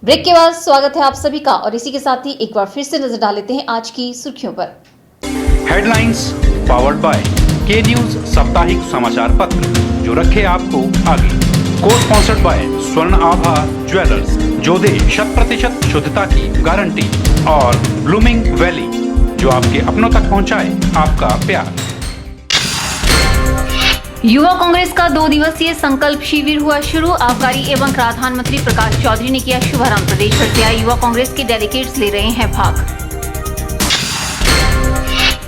Break के बाद स्वागत है आप सभी का और इसी के साथ ही एक बार फिर से नजर डाल लेते हैं आज की सुर्खियों पर। हेडलाइंस पावर्ड बाय के न्यूज साप्ताहिक समाचार पत्र जो रखे आपको आगे। को स्पॉन्सर्ड बाय स्वर्ण आभा ज्वेलर्स जो दे 100% शुद्धता की गारंटी और ब्लूमिंग वैली जो आपके अपनों तक पहुंचाए आपका प्यार। युवा कांग्रेस का 2 दिवसीय संकल्प शिविर हुआ शुरू। आबकारी एवं कराधान मंत्री प्रकाश चौधरी ने किया शुभारंभ। प्रदेश भर से आए युवा कांग्रेस के डेलीगेट्स ले रहे हैं भाग।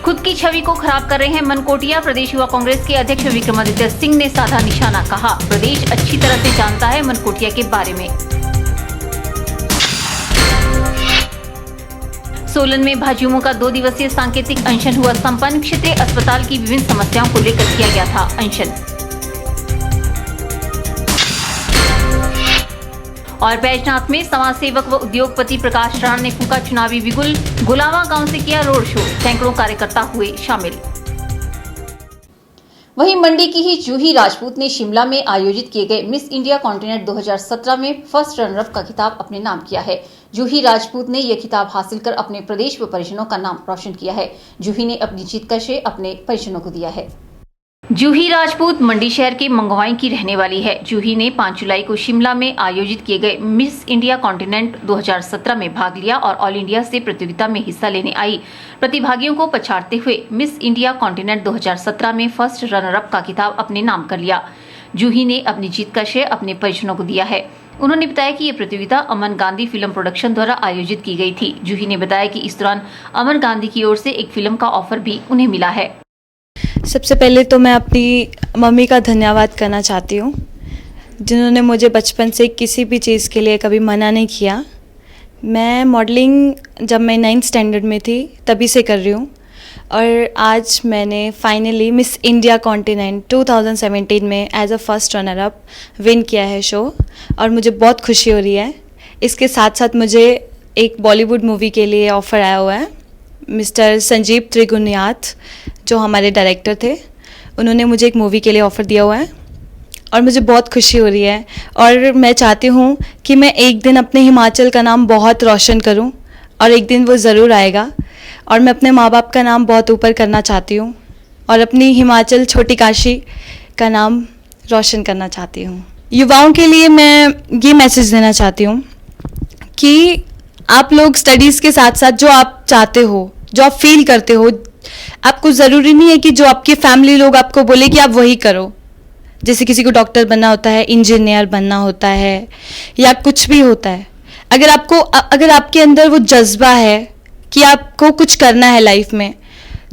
खुद की छवि को खराब कर रहे हैं मनकोटिया। प्रदेश युवा कांग्रेस के अध्यक्ष विक्रमादित्य सिंह ने साधा निशाना। कहा, प्रदेश अच्छी तरह से जानता है मनकोटिया के बारे में। सोलन में भाजयुमो का 2 दिवसीय सांकेतिक अनशन हुआ संपन्न। क्षेत्रीय अस्पताल की विभिन्न समस्याओं को लेकर किया गया था अनशन। और बैजनाथ में समाज सेवक व उद्योगपति प्रकाश राणा ने फूंका चुनावी बिगुल। गुलावा गांव से किया रोड शो। सैकड़ों कार्यकर्ता हुए शामिल। वहीं मंडी की ही जूही राजपूत ने शिमला में आयोजित किए गए मिस इंडिया कॉन्टिनेंट 2017 में फर्स्ट रनर का खिताब अपने नाम किया है। जूही राजपूत ने यह खिताब हासिल कर अपने प्रदेश व परिजनों का नाम रोशन किया है। जूही ने अपनी जीत का श्रेय अपने परिजनों को दिया है। जूही राजपूत मंडी शहर के मंगवाई की रहने वाली है। जूही ने 5 जुलाई को शिमला में आयोजित किए गए मिस इंडिया कॉन्टिनेंट 2017 में भाग लिया और ऑल इंडिया से प्रतियोगिता में हिस्सा लेने आई प्रतिभागियों को पछाड़ते हुए मिस इंडिया कॉन्टिनेंट 2017 में फर्स्ट रनर अप का खिताब अपने नाम कर लिया। जूही ने अपनी जीत का श्रेय अपने परिजनों को दिया है। उन्होंने बताया कि ये प्रतियोगिता अमन गांधी फिल्म प्रोडक्शन द्वारा आयोजित की गई थी। जूही ने बताया कि इस दौरान अमन गांधी की ओर से एक फिल्म का ऑफर भी उन्हें मिला है। सबसे पहले तो मैं अपनी मम्मी का धन्यवाद करना चाहती हूँ, जिन्होंने मुझे बचपन से किसी भी चीज़ के लिए कभी मना नहीं किया। मैं मॉडलिंग जब मैं 9th स्टैंडर्ड में थी तभी से कर रही हूँ और आज मैंने फाइनली मिस इंडिया कॉन्टिनेंट 2017 में as a first runner up win किया है शो और मुझे बहुत खुशी हो रही है। इसके साथ साथ मुझे एक बॉलीवुड मूवी के लिए ऑफ़र आया हुआ है। मिस्टर संजीव त्रिगुनियात जो हमारे डायरेक्टर थे, उन्होंने मुझे एक मूवी के लिए ऑफ़र दिया हुआ है और मुझे बहुत खुशी हो रही है और मैं चाहती हूँ कि मैं एक दिन अपने हिमाचल का नाम बहुत रोशन करूँ और एक दिन वो ज़रूर आएगा और मैं अपने माँ बाप का नाम बहुत ऊपर करना चाहती हूँ और अपनी हिमाचल छोटी काशी का नाम रोशन करना चाहती हूँ। युवाओं के लिए मैं ये मैसेज देना चाहती हूँ कि आप लोग स्टडीज़ के साथ साथ जो आप चाहते हो, जो आप फील करते हो, आपको ज़रूरी नहीं है कि जो आपके फैमिली लोग आपको बोले कि आप वही करो। जैसे किसी को डॉक्टर बनना होता है, इंजीनियर बनना होता है या कुछ भी होता है। अगर आपके अंदर वो जज्बा है कि आपको कुछ करना है लाइफ में,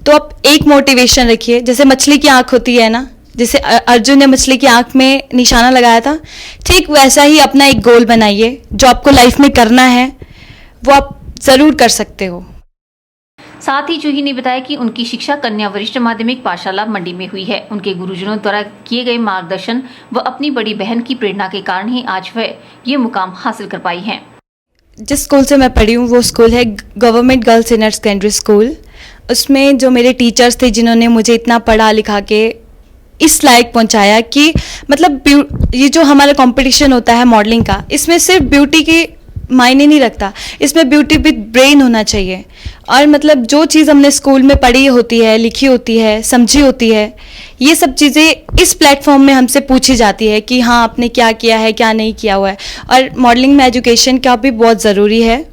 तो आप एक मोटिवेशन रखिए। जैसे मछली की आँख होती है ना, जैसे अर्जुन ने मछली की आँख में निशाना लगाया था, ठीक वैसा ही अपना एक गोल बनाइए। जो आपको लाइफ में करना है वो आप ज़रूर कर सकते हो। साथ ही जूही ने बताया कि उनकी शिक्षा कन्या वरिष्ठ माध्यमिक पाठशाला मंडी में हुई है। उनके गुरुजनों द्वारा किए गए मार्गदर्शन व अपनी बड़ी बहन की प्रेरणा के कारण ही आज वह ये मुकाम हासिल कर पाई हैं। जिस स्कूल से मैं पढ़ी हूँ वो स्कूल है government girls senior secondary school. उसमें जो मेरे टीचर्स थे जिन्होंने मुझे इतना पढ़ा लिखा के इस लायक पहुँचाया कि मतलब ये जो हमारा कंपटीशन होता है मॉडलिंग का, इसमें सिर्फ ब्यूटी की मायने नहीं रखता, इसमें ब्यूटी विद ब्रेन होना चाहिए। और मतलब जो चीज़ हमने स्कूल में पढ़ी होती है, लिखी होती है, समझी होती है, ये सब चीज़ें इस प्लेटफॉर्म में हमसे पूछी जाती है कि हाँ आपने क्या किया है, क्या नहीं किया हुआ है। और मॉडलिंग में एजुकेशन का भी बहुत ज़रूरी है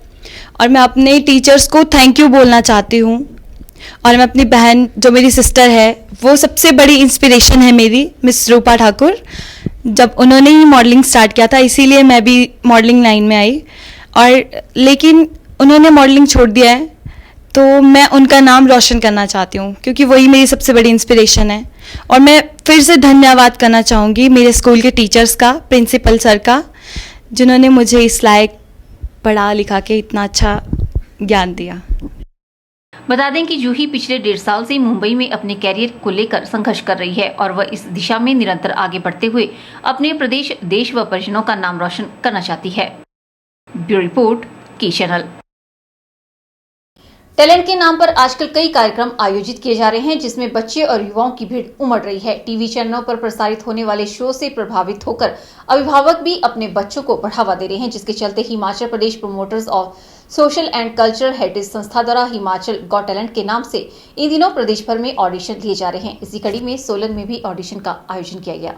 और मैं अपने टीचर्स को थैंक यू बोलना चाहती हूँ। और मैं अपनी बहन जो मेरी सिस्टर है, वो सबसे बड़ी इंस्पिरेशन है मेरी, मिस रूपा ठाकुर। जब उन्होंने ही मॉडलिंग स्टार्ट किया था इसीलिए मैं भी मॉडलिंग लाइन में आई और लेकिन उन्होंने मॉडलिंग छोड़ दिया है, तो मैं उनका नाम रोशन करना चाहती हूँ क्योंकि वही मेरी सबसे बड़ी इंस्पिरेशन है। और मैं फिर से धन्यवाद करना चाहूँगी मेरे स्कूल के टीचर्स का, प्रिंसिपल सर का, जिन्होंने मुझे इस लायक पढ़ा लिखा के इतना अच्छा ज्ञान दिया। बता दें कि जूही पिछले 1.5 साल से मुंबई में अपने कैरियर को लेकर संघर्ष कर रही है और वह इस दिशा में निरंतर आगे बढ़ते हुए अपने प्रदेश, देश व परिजनों का नाम रोशन करना चाहती है। ब्यूरो रिपोर्ट, की चैनल। टैलेंट के नाम पर आजकल कई कार्यक्रम आयोजित किए जा रहे हैं जिसमें बच्चे और युवाओं की भीड़ उमड़ रही है। टीवी चैनलों पर प्रसारित होने वाले शो से प्रभावित होकर अभिभावक भी अपने बच्चों को बढ़ावा दे रहे हैं, जिसके चलते Himachal Pradesh promoters of social and cultural heritage संस्था द्वारा हिमाचल गॉट टैलेंट के नाम से इन दिनों प्रदेश भर में ऑडिशन लिए जा रहे हैं। इसी कड़ी में सोलन में भी ऑडिशन का आयोजन किया गया।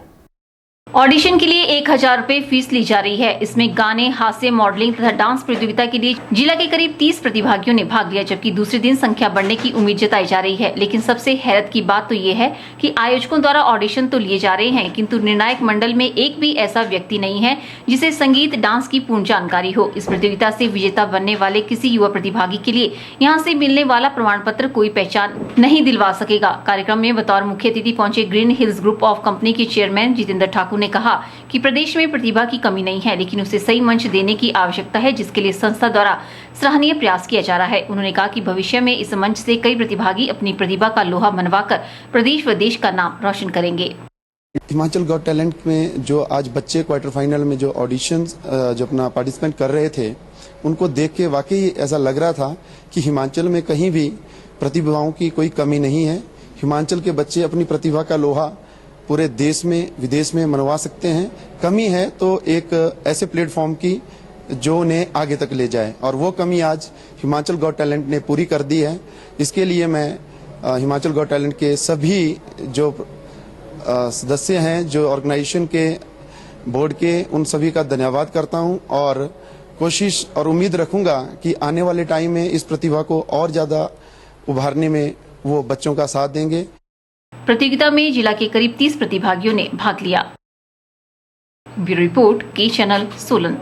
ऑडिशन के लिए 1000 रुपए फीस ली जा रही है। इसमें गाने, हास्य, मॉडलिंग तथा डांस प्रतियोगिता के लिए जिला के करीब 30 प्रतिभागियों ने भाग लिया, जबकि दूसरे दिन संख्या बढ़ने की उम्मीद जताई जा रही है। लेकिन सबसे हैरत की बात तो ये है कि आयोजकों द्वारा ऑडिशन तो लिए जा रहे हैं, किंतु निर्णायक मंडल में एक भी ऐसा व्यक्ति नहीं है जिसे संगीत, डांस की पूर्ण जानकारी हो। इस प्रतियोगिता से विजेता बनने वाले किसी युवा प्रतिभागी के लिए यहाँ से मिलने वाला प्रमाण पत्र कोई पहचान नहीं दिलवा सकेगा। कार्यक्रम में बतौर मुख्य अतिथि पहुंचे green hills group of company के चेयरमैन जितेंद्र ठाकुर ने कहा कि प्रदेश में प्रतिभा की कमी नहीं है, लेकिन उसे सही मंच देने की आवश्यकता है, जिसके लिए संस्था द्वारा सराहनीय प्रयास किया जा रहा है। उन्होंने कहा कि भविष्य में इस मंच से कई प्रतिभागी अपनी प्रतिभा का लोहा मनवाकर प्रदेश व देश का नाम रोशन करेंगे। हिमाचल गॉट टैलेंट में जो आज बच्चे क्वार्टर फाइनल में जो ऑडिशन जो अपना पार्टिसिपेंट कर रहे थे, उनको देख के वाकई ऐसा लग रहा था कि हिमाचल में कहीं भी प्रतिभाओं की कोई कमी नहीं है। हिमाचल के बच्चे अपनी प्रतिभा का लोहा पूरे देश में, विदेश में मनवा सकते हैं। कमी है तो एक ऐसे प्लेटफॉर्म की जो उन्हें आगे तक ले जाए, और वो कमी आज हिमाचल गॉट टैलेंट ने पूरी कर दी है। इसके लिए मैं हिमाचल गॉट टैलेंट के सभी जो सदस्य हैं, जो ऑर्गेनाइजेशन के बोर्ड के, उन सभी का धन्यवाद करता हूं और कोशिश और उम्मीद रखूंगा कि आने वाले टाइम में इस प्रतिभा को और ज्यादा उभारने में वो बच्चों का साथ देंगे। प्रतियोगिता में जिला के करीब 30 प्रतिभागियों ने भाग लिया। ब्यूरो रिपोर्ट, के चैनल, सोलन।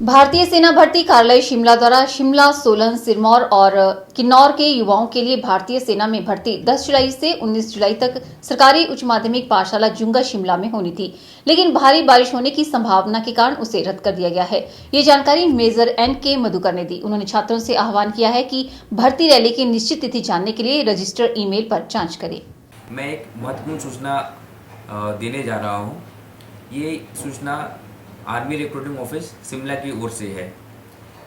भारतीय सेना भर्ती कार्यालय शिमला द्वारा शिमला, सोलन, सिरमौर और किन्नौर के युवाओं के लिए भारतीय सेना में भर्ती 10 जुलाई से 19 जुलाई तक सरकारी उच्च माध्यमिक पाठशाला जुंगा शिमला में होनी थी, लेकिन भारी बारिश होने की संभावना के कारण उसे रद्द कर दिया गया है। ये जानकारी मेजर NK मधुकर ने दी। उन्होंने छात्रों से आह्वान किया है कि भर्ती रैली की निश्चित तिथि जानने के लिए रजिस्टर ईमेल पर जाँच करें। मैं एक महत्वपूर्ण सूचना देने जा रहा हूँ। ये सूचना आर्मी रिक्रूटिंग ऑफिस शिमला की ओर से है।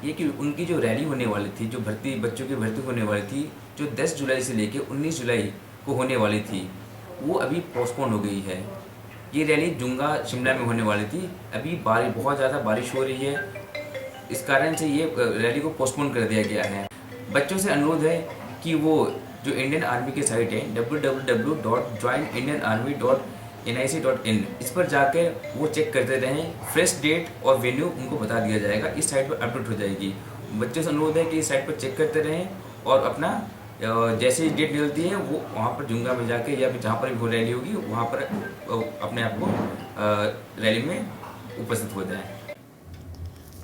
ये कि उनकी जो रैली होने वाली थी, जो बच्चों की भर्ती होने वाली थी, जो 10 जुलाई से लेकर 19 जुलाई को होने वाली थी, वो अभी पोस्टपोन हो गई है। ये रैली जुंगा शिमला में होने वाली थी। अभी बहुत ज़्यादा बारिश हो रही है, इस कारण से ये रैली को पोस्टपोन कर दिया गया है। बच्चों से अनुरोध है कि वो जो इंडियन आर्मी की साइट है www.joinIndianArmy.nic.in, इस पर जाकर वो चेक करते रहें। फ्रेश डेट और वेन्यू उनको बता दिया जाएगा, इस साइट पर अपडेट हो जाएगी। बच्चों से अनुरोध है कि इस साइट पर चेक करते रहें और अपना जैसे ही डेट निकलती है वो वहाँ पर जुंगा में जाके या फिर जहाँ पर भी वो रैली होगी वहाँ पर अपने आप को रैली में उपस्थित हो जाए।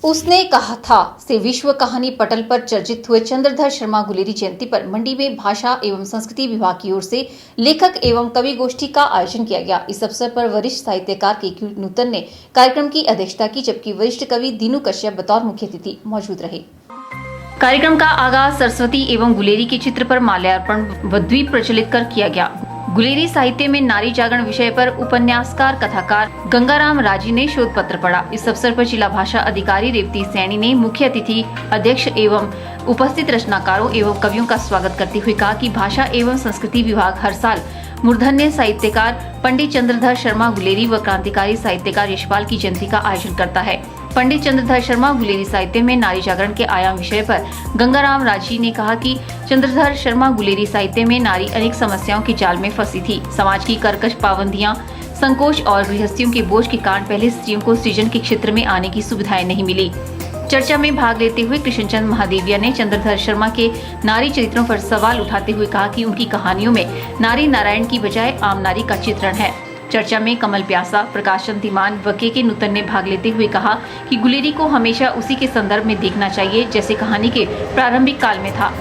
उसने कहा था से विश्व कहानी पटल पर चर्चित हुए चंद्रधर शर्मा गुलेरी जयंती पर मंडी में भाषा एवं संस्कृति विभाग की ओर से लेखक एवं कवि गोष्ठी का आयोजन किया गया। इस अवसर पर वरिष्ठ साहित्यकार के नूतन ने कार्यक्रम की अध्यक्षता की, जबकि वरिष्ठ कवि दीनू कश्यप बतौर मुख्य अतिथि मौजूद रहे। कार्यक्रम का आगाज सरस्वती एवं गुलेरी के चित्र पर माल्यार्पण व द्वीप प्रचलित कर किया गया। गुलेरी साहित्य में नारी जागरण विषय पर उपन्यासकार कथाकार गंगाराम राजी ने शोध पत्र पढ़ा। इस अवसर पर जिला भाषा अधिकारी रेवती सैनी ने मुख्य अतिथि, अध्यक्ष एवं उपस्थित रचनाकारों एवं कवियों का स्वागत करते हुए कहा कि भाषा एवं संस्कृति विभाग हर साल मूर्धन्य साहित्यकार पंडित चंद्रधर शर्मा गुलेरी व क्रांतिकारी साहित्यकार यशपाल की जयंती का आयोजन करता है। पंडित चंद्रधर शर्मा गुलेरी साहित्य में नारी जागरण के आयाम विषय पर गंगाराम राजी ने कहा कि चंद्रधर शर्मा गुलेरी साहित्य में नारी अनेक समस्याओं के जाल में फंसी थी। समाज की कर्कश पाबंदियां, संकोच और गृहस्थियों के बोझ के कारण पहले स्त्रियों को सृजन के क्षेत्र में आने की सुविधाएं नहीं मिली। चर्चा में भाग लेते हुए कृष्णचंद महादेविया ने चंद्रधर शर्मा के नारी चरित्रों पर सवाल उठाते हुए कहा कि उनकी कहानियों में नारी नारायण की बजाय आम नारी का चित्रण है। चर्चा में कमल प्यासा, प्रकाश धीमान व के नूतन ने भाग लेते हुए कहा कि गुलेरी को हमेशा उसी के संदर्भ में देखना चाहिए जैसे कहानी के प्रारंभिक काल में था।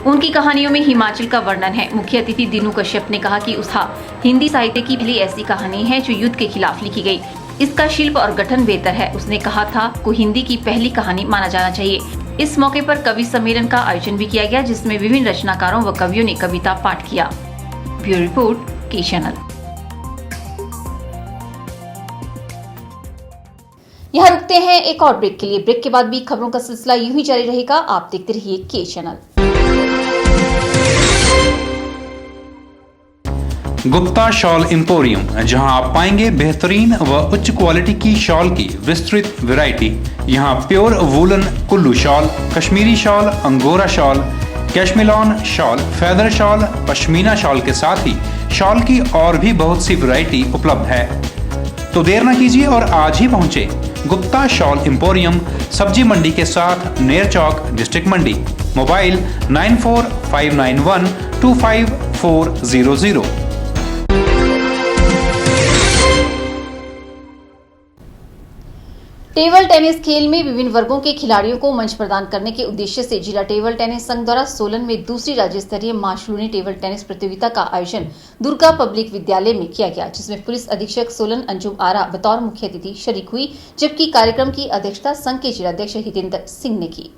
उनकी कहानियों में हिमाचल का वर्णन है। मुख्य अतिथि दीनू कश्यप ने कहा कि उसहा हिंदी साहित्य की पहली ऐसी कहानी है जो युद्ध के खिलाफ लिखी गई। इसका शिल्प और गठन बेहतर है। उसने कहा था को हिंदी की पहली कहानी माना जाना चाहिए। इस मौके पर कवि सम्मेलन का आयोजन भी किया गया, जिसमें विभिन्न रचनाकारों व कवियों ने कविता पाठ किया। ब्यूरो रिपोर्ट, के चैनल। यहाँ रुकते हैं एक और ब्रेक के लिए। ब्रेक के बाद भी खबरों का सिलसिला यूं ही जारी रहेगा। आप देखते रहिए के चैनल। गुप्ता शॉल एम्पोरियम, जहां आप पाएंगे बेहतरीन व उच्च क्वालिटी की शॉल की विस्तृत वैरायटी। यहां pure woollen Kullu shawl, Kashmiri shawl, angora shawl, cashmilon shawl, feather shawl, pashmina shawl के साथ ही शॉल की और भी बहुत सी वैरायटी उपलब्ध है। तो देर न कीजिए और आज ही पहुंचे गुप्ता शॉल एम्पोरियम, सब्जी मंडी के साथ नेर चौक, डिस्ट्रिक्ट मंडी। मोबाइल 9459125400। टेबल टेनिस खेल में विभिन्न वर्गों के खिलाड़ियों को मंच प्रदान करने के उद्देश्य से जिला टेबल टेनिस संघ द्वारा सोलन में दूसरी राज्य स्तरीय मां शूलिनी टेबल टेनिस प्रतियोगिता का आयोजन दुर्गा पब्लिक विद्यालय में किया गया, जिसमें पुलिस अधीक्षक सोलन अंजुम आरा बतौर मुख्य अतिथि शरीक हुई, जबकि कार्यक्रम की अध्यक्षता संघ के जिलाध्यक्ष हितेंद्र सिंह ने की।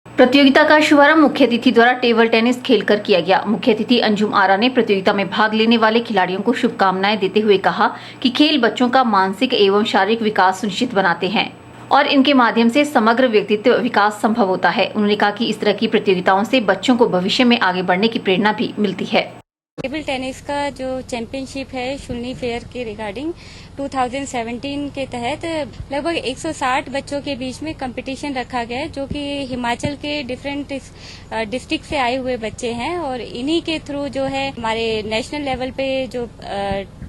प्रतियोगिता का शुभारंभ मुख्य अतिथि द्वारा टेबल टेनिस खेलकर किया गया। मुख्य अतिथि अंजुम आरा ने प्रतियोगिता में भाग लेने वाले खिलाड़ियों को शुभकामनाएं देते हुए कहा कि खेल बच्चों का मानसिक एवं शारीरिक विकास सुनिश्चित बनाते हैं और इनके माध्यम से समग्र व्यक्तित्व विकास संभव होता है। उन्होंने कहा कि इस तरह की प्रतियोगिताओं से बच्चों को भविष्य में आगे बढ़ने की प्रेरणा भी मिलती है। टेबल टेनिस का जो चैंपियनशिप है शूलिनी फेयर के रिगार्डिंग 2017 के तहत लगभग 160 बच्चों के बीच में कंपटीशन रखा गया है, जो कि हिमाचल के डिफरेंट डिस्ट्रिक्ट से आए हुए बच्चे हैं और इन्हीं के थ्रू जो है हमारे नेशनल लेवल पे जो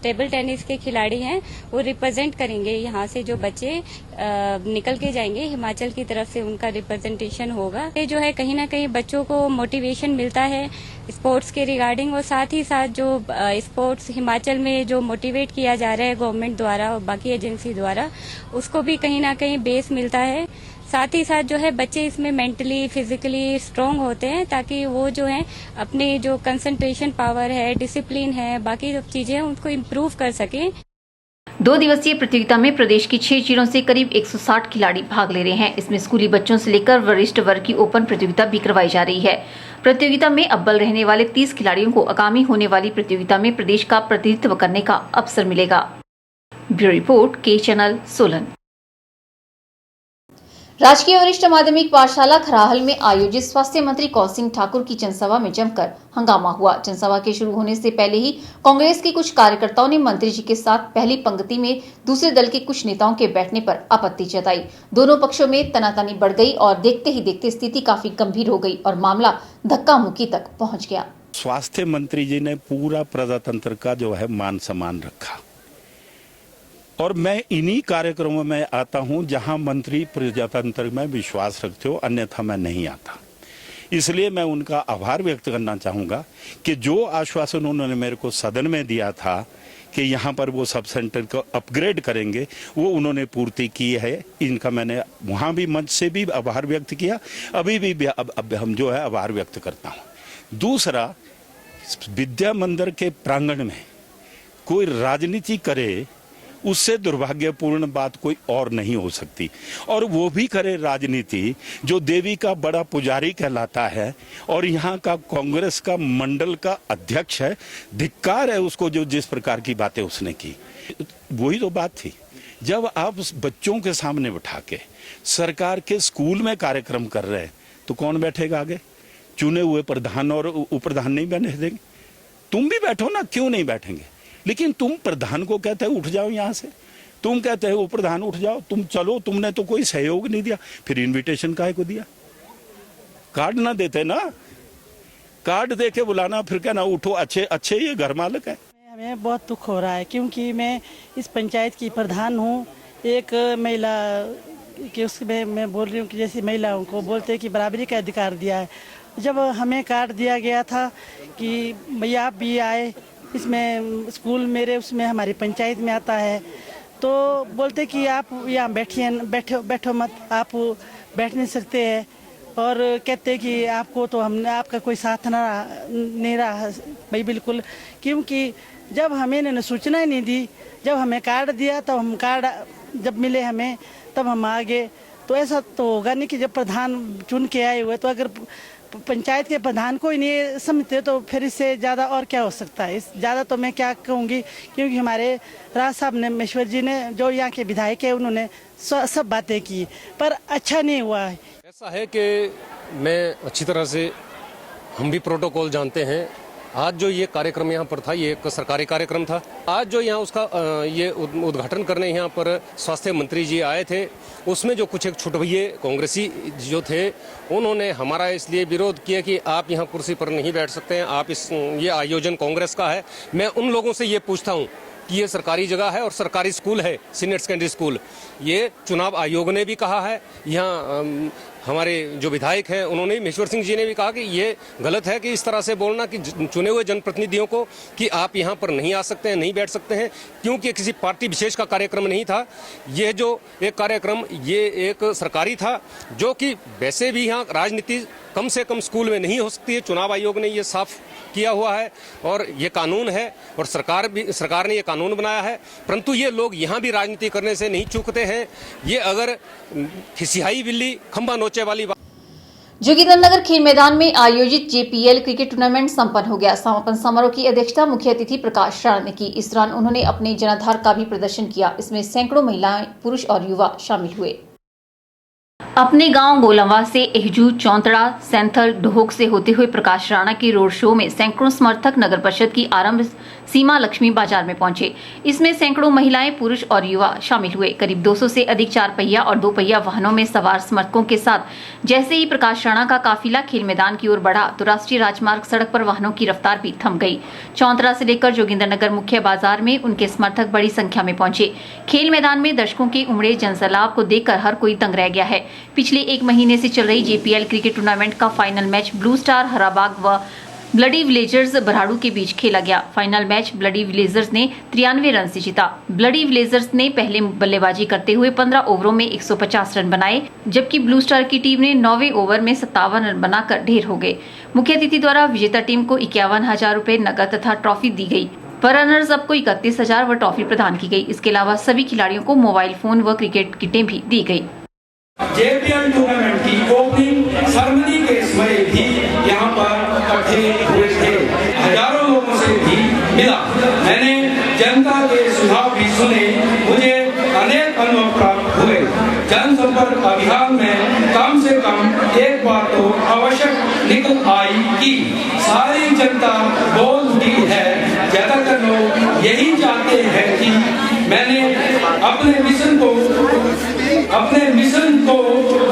टेबल टेनिस के खिलाड़ी हैं वो रिप्रेजेंट करेंगे। यहाँ से जो बच्चे निकल के जाएंगे हिमाचल की तरफ से उनका रिप्रेजेंटेशन होगा। ये जो है कहीं ना कहीं बच्चों को मोटिवेशन मिलता है स्पोर्ट्स के रिगार्डिंग, और साथ ही साथ जो स्पोर्ट्स हिमाचल में जो मोटिवेट किया जा रहा है गवर्नमेंट द्वारा और बाकी एजेंसी द्वारा, उसको भी कहीं ना कहीं बेस मिलता है। साथ ही साथ जो है बच्चे इसमें मेंटली फिजिकली स्ट्रांग होते हैं, ताकि वो जो है अपने जो कंसंट्रेशन पावर है, डिसिप्लिन है, बाकी सब चीजें हैं उनको इम्प्रूव कर सकें। 2 दिवसीय प्रतियोगिता में प्रदेश की 6 जिलों से करीब 160 खिलाड़ी भाग ले रहे हैं। इसमें स्कूली बच्चों से लेकर वरिष्ठ वर्ग की ओपन प्रतियोगिता भी करवाई जा रही है। प्रतियोगिता में अव्वल रहने वाले 30 खिलाड़ियों को आगामी होने वाली प्रतियोगिता में प्रदेश का प्रतिनिधित्व करने का अवसर मिलेगा। ब्यूरो रिपोर्ट, के चैनल, सोलन। राजकीय वरिष्ठ माध्यमिक पाठशाला खराहल में आयोजित स्वास्थ्य मंत्री कौशिक ठाकुर की जनसभा में जमकर हंगामा हुआ। जनसभा के शुरू होने से पहले ही कांग्रेस के कुछ कार्यकर्ताओं ने मंत्री जी के साथ पहली पंक्ति में दूसरे दल के कुछ नेताओं के बैठने पर आपत्ति जताई। दोनों पक्षों में तनातनी बढ़ गई और देखते ही देखते स्थिति काफी गंभीर हो गई और मामला धक्का मुक्की तक पहुंच गया। स्वास्थ्य मंत्री जी ने पूरा प्रजातंत्र का जो है मान सम्मान रखा, और मैं इन्हीं कार्यक्रमों में आता हूं जहां मंत्री प्रजातंत्र में विश्वास रखते हो, अन्यथा मैं नहीं आता। इसलिए मैं उनका आभार व्यक्त करना चाहूँगा कि जो आश्वासन उन्होंने मेरे को सदन में दिया था कि यहाँ पर वो सब सेंटर को अपग्रेड करेंगे, वो उन्होंने पूर्ति की है। इनका मैंने वहाँ भी मंच से भी आभार व्यक्त किया, अभी भी अब हम जो है आभार व्यक्त करता हूँ। दूसरा, विद्या मंदिर के प्रांगण में कोई राजनीति करे, उससे दुर्भाग्यपूर्ण बात कोई और नहीं हो सकती। और वो भी करे राजनीति जो देवी का बड़ा पुजारी कहलाता है और यहाँ का कांग्रेस का मंडल का अध्यक्ष है। धिक्कार है उसको जो जिस प्रकार की बातें उसने की। वही तो बात थी, जब आप बच्चों के सामने बिठा के सरकार के स्कूल में कार्यक्रम कर रहे हैं तो कौन बैठेगा आगे? चुने हुए प्रधान और उपप्रधान नहीं बैठने देंगे। तुम भी बैठो ना, क्यों नहीं बैठेंगे? लेकिन तुम प्रधान को कहते हो उठ जाओ यहाँ से, तुम कहते हो प्रधान उठ जाओ, तुम चलो, तुमने तो कोई सहयोग नहीं दिया, फिर इनविटेशन काहे को दिया? कार्ड ना देते ना, कार्ड दे के बुलाना, फिर कहना उठो, अच्छे अच्छे ये घर मालिक है। हमें बहुत दुख हो रहा है क्योंकि मैं इस पंचायत की प्रधान हूँ। एक महिला कि उसमें मैं बोल रही हूँ कि जैसे महिलाओं को बोलते हैं कि बराबरी का अधिकार दिया है। जब हमें कार्ड दिया गया था कि भैया आप भी आए, इसमें स्कूल मेरे उसमें हमारी पंचायत में आता है, तो बोलते कि आप यहाँ बैठिए, बैठो मत, आप बैठ नहीं सकते हैं। और कहते कि आपको तो हमने आपका कोई साथ नहीं रहा भाई, बिल्कुल, क्योंकि जब हमें इन्होंने सूचना ही नहीं दी, जब हमें कार्ड दिया तब हम कार्ड जब मिले हमें तब हम आ गए। तो ऐसा तो होगा नहीं कि जब प्रधान चुन के आए हुए तो अगर पंचायत के प्रधान को ही नहीं समझते तो फिर इससे ज़्यादा और क्या हो सकता है। इस ज़्यादा तो मैं क्या कहूँगी, क्योंकि हमारे राज साहब ने, महेश्वर जी ने, जो यहाँ के विधायक है, उन्होंने सब बातें की पर अच्छा नहीं हुआ है। ऐसा है कि मैं अच्छी तरह से, हम भी प्रोटोकॉल जानते हैं। आज जो ये कार्यक्रम यहाँ पर था, ये एक सरकारी कार्यक्रम था। आज जो यहाँ उसका ये उद्घाटन करने यहाँ पर स्वास्थ्य मंत्री जी आए थे, उसमें जो कुछ एक छुटभइये कांग्रेसी जो थे, उन्होंने हमारा इसलिए विरोध किया कि आप यहाँ कुर्सी पर नहीं बैठ सकते हैं, आप ये आयोजन कांग्रेस का है। मैं उन लोगों से ये पूछता हूँ कि ये सरकारी जगह है और सरकारी स्कूल है, सीनियर सेकेंडरी स्कूल। ये चुनाव आयोग ने भी कहा है, यहाँ हमारे जो विधायक हैं उन्होंने, महेश्वर सिंह जी ने भी कहा कि ये गलत है कि इस तरह से बोलना कि चुने हुए जनप्रतिनिधियों को कि आप यहाँ पर नहीं आ सकते हैं, नहीं बैठ सकते हैं, क्योंकि किसी पार्टी विशेष का कार्यक्रम नहीं था। ये जो एक कार्यक्रम, ये एक सरकारी था, जो कि वैसे भी यहाँ राजनीति कम से कम स्कूल में नहीं हो सकती है। चुनाव आयोग ने ये साफ किया हुआ है और ये कानून है और सरकार ने ये कानून बनाया है, परंतु ये लोग यहाँ भी राजनीति करने से नहीं चूकते हैं। ये अगर खिसियाई बिल्ली खंबा नोचे वाली बात। जोगिंदरनगर खेल मैदान में आयोजित जेपीएल क्रिकेट टूर्नामेंट संपन्न हो गया। समापन समारोह की अध्यक्षता मुख्य अतिथि प्रकाश राणा ने की। इस दौरान उन्होंने अपने जनाधार का भी प्रदर्शन किया। इसमें सैकड़ों महिलाएं, पुरुष और युवा शामिल हुए। अपने गांव गोलंवा से एहजू, चौंतड़ा, सैंथल, ढोक से होते हुए प्रकाश राणा के रोड शो में सैकड़ों समर्थक नगर परिषद की आरंभ सीमा लक्ष्मी बाजार में पहुंचे। इसमें सैकड़ों महिलाएं, पुरुष और युवा शामिल हुए। करीब 200 से अधिक 4 पहिया और 2 पहिया वाहनों में सवार समर्थकों के साथ जैसे ही प्रकाश राणा का काफिला खेल मैदान की ओर बढ़ा तो राष्ट्रीय राजमार्ग सड़क पर वाहनों की रफ्तार भी थम गई। चौंतड़ा से लेकर जोगिंदरनगर मुख्य बाजार में उनके समर्थक बड़ी संख्या में पहुंचे। खेल मैदान में दर्शकों के उमड़े जनसैलाब को देखकर हर कोई दंग रह गया है। पिछले 1 महीने से चल रही जेपीएल क्रिकेट टूर्नामेंट का फाइनल मैच ब्लू स्टार हराबाग व ब्लडी विलेजर्स बराड़ू के बीच खेला गया। फाइनल मैच ब्लडी विलेजर्स ने 93 रन से जीता। ब्लडी विलेजर्स ने पहले बल्लेबाजी करते हुए 15 ओवरों में 150 रन बनाए, जबकि ब्लू स्टार की टीम ने 9वें ओवर में 57 रन बनाकर ढेर हो गए। मुख्य अतिथि द्वारा विजेता टीम को 51,000 रुपए नकद तथा ट्रॉफी दी गई। पर रनर्स अप को 31,000 व ट्रॉफी प्रदान की गई। इसके अलावा सभी खिलाड़ियों को मोबाइल फोन व क्रिकेट किटें भी दी गई। जेपीएल टूर्नामेंट की ओपनिंग सेरेमनी के समय भी यहाँ पर इकट्ठे हुए थे। हजारों लोगों से भी मिला। मैंने जनता के सुझाव भी सुने। मुझे अनेक अनुभव प्राप्त हुए। जनसंपर्क अभियान में कम से कम एक बार तो आवश्यक निकल आई कि सारी जनता बोल उठी है। ज्यादातर लोग यही चाहते हैं कि मैंने अपने मिशन को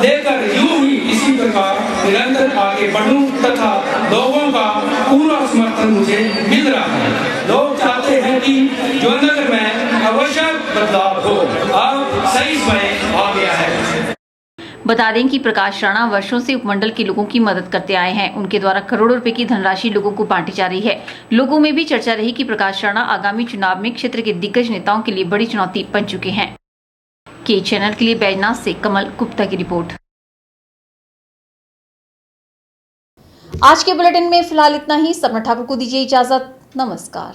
लेकर यूं ही इसी प्रकार निरंतर आगे बढ़ूं तथा लोगों का पूरा समर्थन मुझे मिल रहा है। लोग चाहते हैं कि जोगिंदरनगर में आवश्यक बदलाव हो। अब सही समय आ गया है। बता दें कि प्रकाश राणा वर्षों से उपमंडल के लोगों की मदद करते आए हैं। उनके द्वारा करोड़ों रुपए की धनराशि लोगों को बांटी जा रही है। लोगों में भी चर्चा रही कि प्रकाश राणा आगामी चुनाव में क्षेत्र के दिग्गज नेताओं के लिए बड़ी चुनौती बन चुके हैं। के चैनल के लिए बैजनाथ से कमल गुप्ता की रिपोर्ट। आज के बुलेटिन में फिलहाल इतना ही। सपना ठाकुर को दीजिए इजाजत। नमस्कार।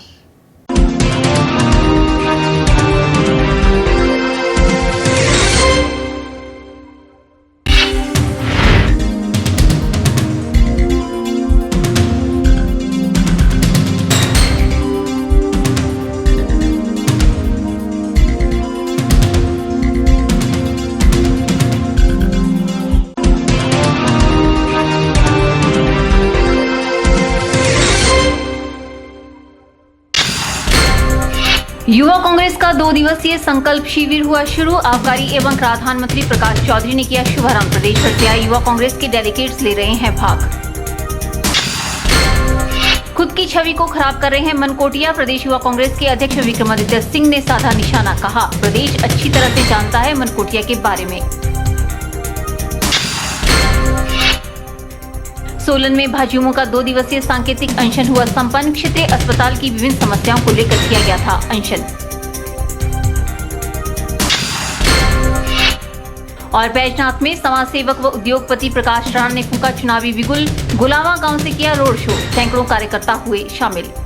युवा कांग्रेस का 2 दिवसीय संकल्प शिविर हुआ शुरू। आबकारी एवं कराधान मंत्री प्रकाश चौधरी ने किया शुभारंभ। प्रदेश भर से आए युवा कांग्रेस के डेलीगेट्स ले रहे हैं भाग। खुद की छवि को खराब कर रहे हैं मनकोटिया। प्रदेश युवा कांग्रेस के अध्यक्ष विक्रमादित्य सिंह ने साधा निशाना। कहा, प्रदेश अच्छी तरह से जानता है मनकोटिया के बारे में। सोलन में भाजयुमो का 2 दिवसीय सांकेतिक अनशन हुआ संपन्न। क्षेत्रीय अस्पताल की विभिन्न समस्याओं को लेकर किया गया था अनशन। और बैजनाथ में समाज सेवक व उद्योगपति प्रकाश राणा ने फूंका चुनावी बिगुल। गुलावा गांव से किया रोड शो। सैकड़ों कार्यकर्ता हुए शामिल।